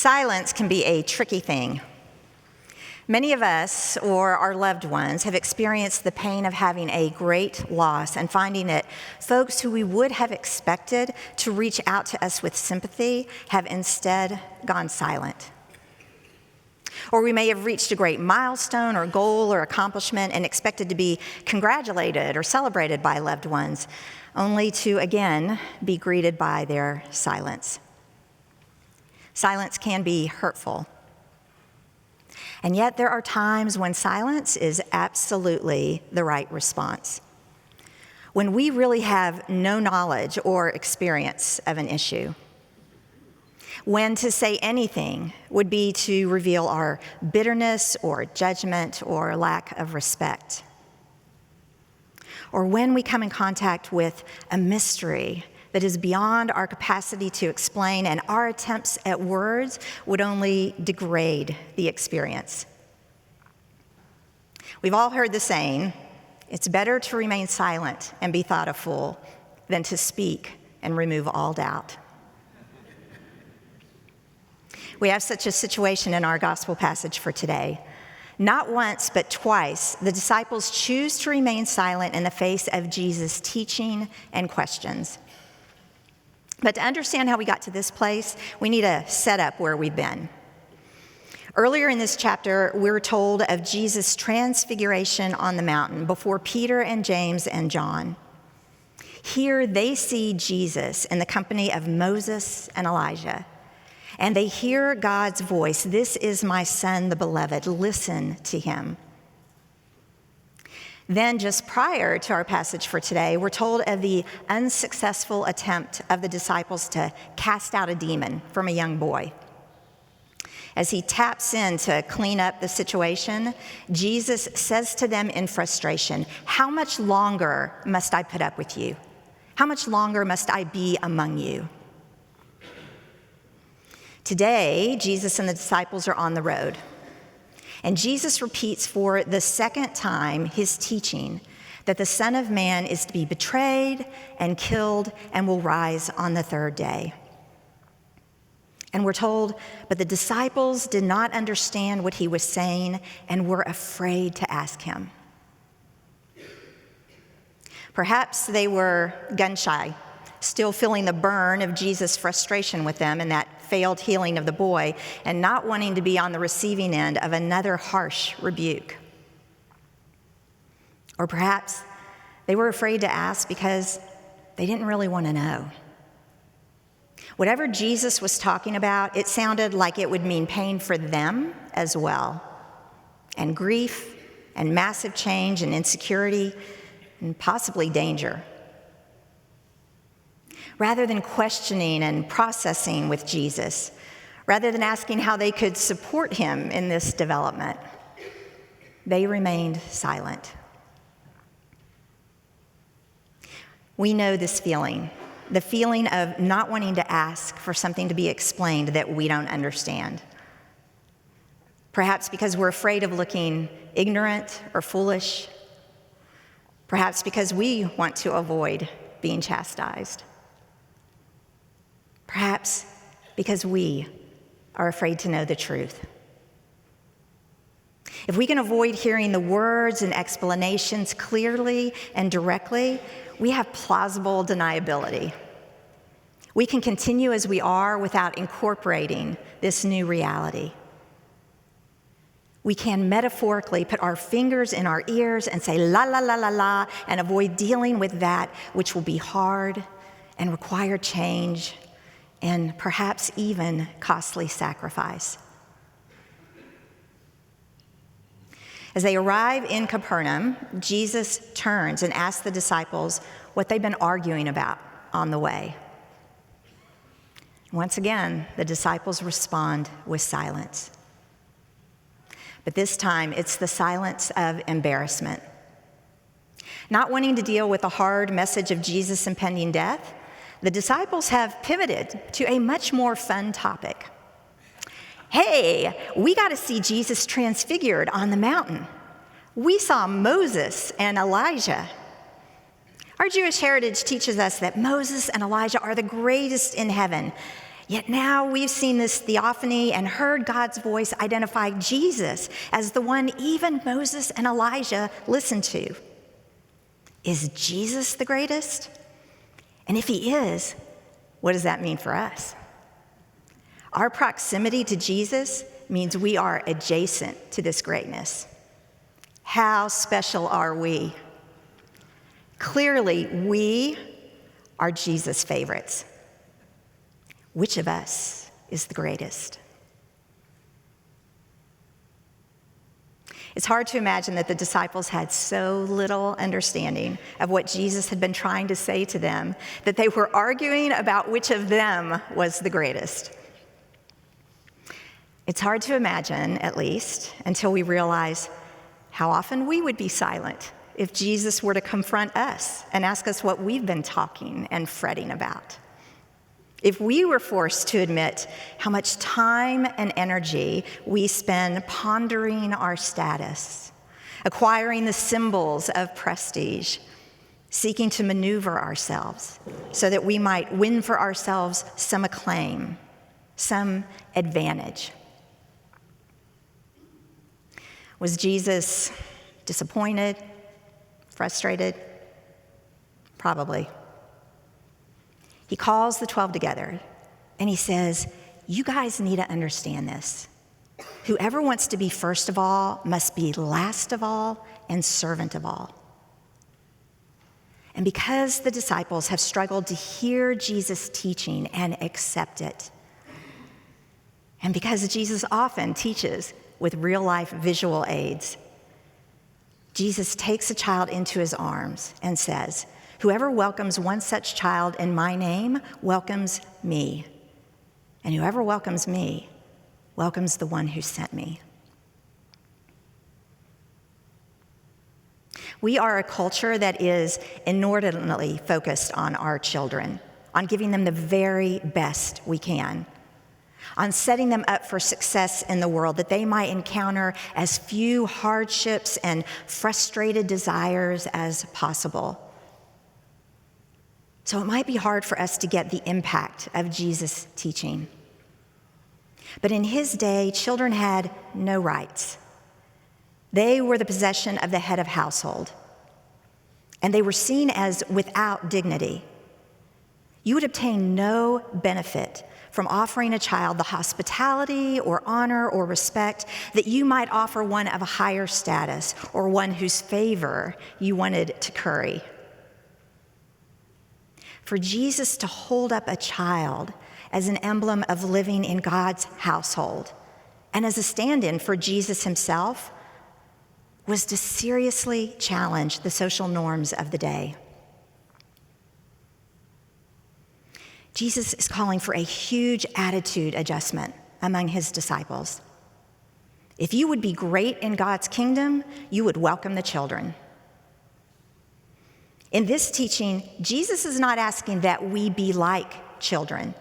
Silence can be a tricky thing. Many of us or our loved ones have experienced the pain of having a great loss and finding that folks who we would have expected to reach out to us with sympathy have instead gone silent. Or we may have reached a great milestone or goal or accomplishment and expected to be congratulated or celebrated by loved ones, only to again be greeted by their silence. Silence can be hurtful. And yet there are times when silence is absolutely the right response. When we really have no knowledge or experience of an issue. When to say anything would be to reveal our bitterness or judgment or lack of respect. Or when we come in contact with a mystery that is beyond our capacity to explain, and our attempts at words would only degrade the experience. We've all heard the saying, it's better to remain silent and be thought a fool than to speak and remove all doubt. We have such a situation in our gospel passage for today. Not once, but twice, the disciples choose to remain silent in the face of Jesus' teaching and questions. But to understand how we got to this place, we need to set up where we've been. Earlier in this chapter, we're told of Jesus' transfiguration on the mountain before Peter and James and John. Here they see Jesus in the company of Moses and Elijah, and they hear God's voice, "This is my son, the beloved, listen to him." Then, just prior to our passage for today, we're told of the unsuccessful attempt of the disciples to cast out a demon from a young boy. As he taps in to clean up the situation, Jesus says to them in frustration, "How much longer must I put up with you? How much longer must I be among you?" Today, Jesus and the disciples are on the road. And Jesus repeats for the second time his teaching that the Son of Man is to be betrayed and killed and will rise on the third day. And we're told, but the disciples did not understand what he was saying and were afraid to ask him. Perhaps they were gun-shy, still feeling the burn of Jesus' frustration with them and that failed healing of the boy, and not wanting to be on the receiving end of another harsh rebuke. Or perhaps they were afraid to ask because they didn't really want to know. Whatever Jesus was talking about, it sounded like it would mean pain for them as well, and grief, and massive change, and insecurity, and possibly danger. Rather than questioning and processing with Jesus, rather than asking how they could support him in this development, they remained silent. We know this feeling, the feeling of not wanting to ask for something to be explained that we don't understand. Perhaps because we're afraid of looking ignorant or foolish. Perhaps because we want to avoid being chastised. Perhaps because we are afraid to know the truth. If we can avoid hearing the words and explanations clearly and directly, we have plausible deniability. We can continue as we are without incorporating this new reality. We can metaphorically put our fingers in our ears and say la la la la la and avoid dealing with that which will be hard and require change and perhaps even costly sacrifice. As they arrive in Capernaum, Jesus turns and asks the disciples what they've been arguing about on the way. Once again, the disciples respond with silence. But this time, it's the silence of embarrassment. Not wanting to deal with the hard message of Jesus' impending death, the disciples have pivoted to a much more fun topic. Hey, we got to see Jesus transfigured on the mountain. We saw Moses and Elijah. Our Jewish heritage teaches us that Moses and Elijah are the greatest in heaven. Yet now we've seen this theophany and heard God's voice identify Jesus as the one even Moses and Elijah listened to. Is Jesus the greatest? And if he is, what does that mean for us? Our proximity to Jesus means we are adjacent to this greatness. How special are we? Clearly, we are Jesus' favorites. Which of us is the greatest? It's hard to imagine that the disciples had so little understanding of what Jesus had been trying to say to them that they were arguing about which of them was the greatest. It's hard to imagine, at least, until we realize how often we would be silent if Jesus were to confront us and ask us what we've been talking and fretting about. If we were forced to admit how much time and energy we spend pondering our status, acquiring the symbols of prestige, seeking to maneuver ourselves so that we might win for ourselves some acclaim, some advantage. Was Jesus disappointed, frustrated? Probably. He calls the 12 together and he says, you guys need to understand this. Whoever wants to be first of all must be last of all and servant of all. And because the disciples have struggled to hear Jesus' teaching and accept it, and because Jesus often teaches with real-life visual aids, Jesus takes a child into his arms and says, whoever welcomes one such child in my name welcomes me. And whoever welcomes me welcomes the one who sent me. We are a culture that is inordinately focused on our children, on giving them the very best we can, on setting them up for success in the world, that they might encounter as few hardships and frustrated desires as possible. So it might be hard for us to get the impact of Jesus' teaching. But in his day, children had no rights. They were the possession of the head of household, and they were seen as without dignity. You would obtain no benefit from offering a child the hospitality or honor or respect that you might offer one of a higher status or one whose favor you wanted to curry. For Jesus to hold up a child as an emblem of living in God's household and as a stand-in for Jesus himself was to seriously challenge the social norms of the day. Jesus is calling for a huge attitude adjustment among his disciples. If you would be great in God's kingdom, you would welcome the children. In this teaching, Jesus is not asking that we be like children.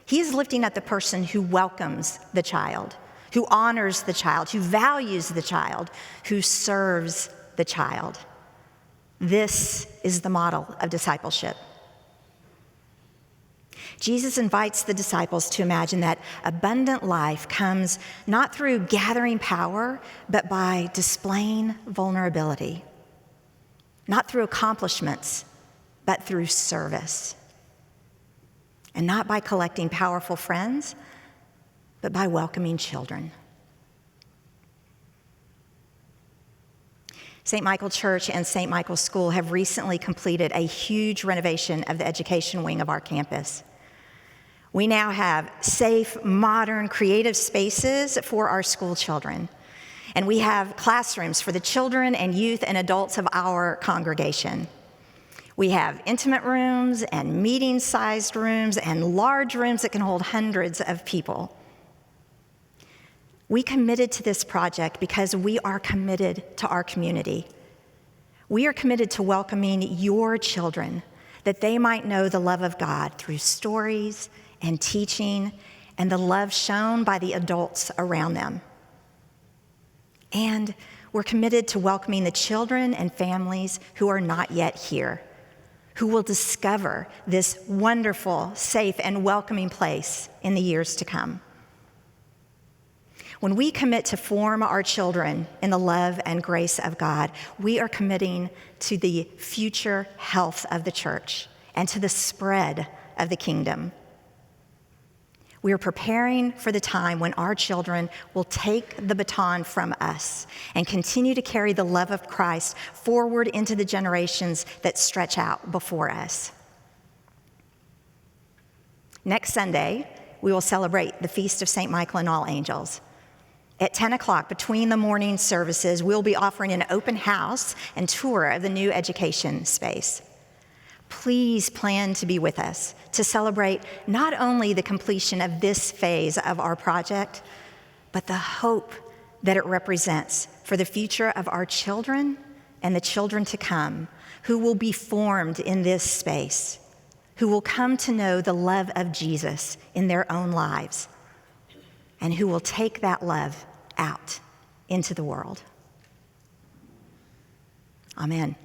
He is lifting up the person who welcomes the child, who honors the child, who values the child, who serves the child. This is the model of discipleship. Jesus invites the disciples to imagine that abundant life comes not through gathering power, but by displaying vulnerability. Not through accomplishments, but through service. And not by collecting powerful friends, but by welcoming children. St. Michael Church and St. Michael School have recently completed a huge renovation of the education wing of our campus. We now have safe, modern, creative spaces for our school children. And we have classrooms for the children and youth and adults of our congregation. We have intimate rooms and meeting-sized rooms and large rooms that can hold hundreds of people. We committed to this project because we are committed to our community. We are committed to welcoming your children, that they might know the love of God through stories and teaching and the love shown by the adults around them. And we're committed to welcoming the children and families who are not yet here, who will discover this wonderful, safe, and welcoming place in the years to come. When we commit to form our children in the love and grace of God, we are committing to the future health of the church and to the spread of the kingdom. We are preparing for the time when our children will take the baton from us and continue to carry the love of Christ forward into the generations that stretch out before us. Next Sunday, we will celebrate the Feast of St. Michael and All Angels. At 10 o'clock, between the morning services, we'll be offering an open house and tour of the new education space. Please plan to be with us to celebrate not only the completion of this phase of our project, but the hope that it represents for the future of our children and the children to come, who will be formed in this space, who will come to know the love of Jesus in their own lives, and who will take that love out into the world. Amen.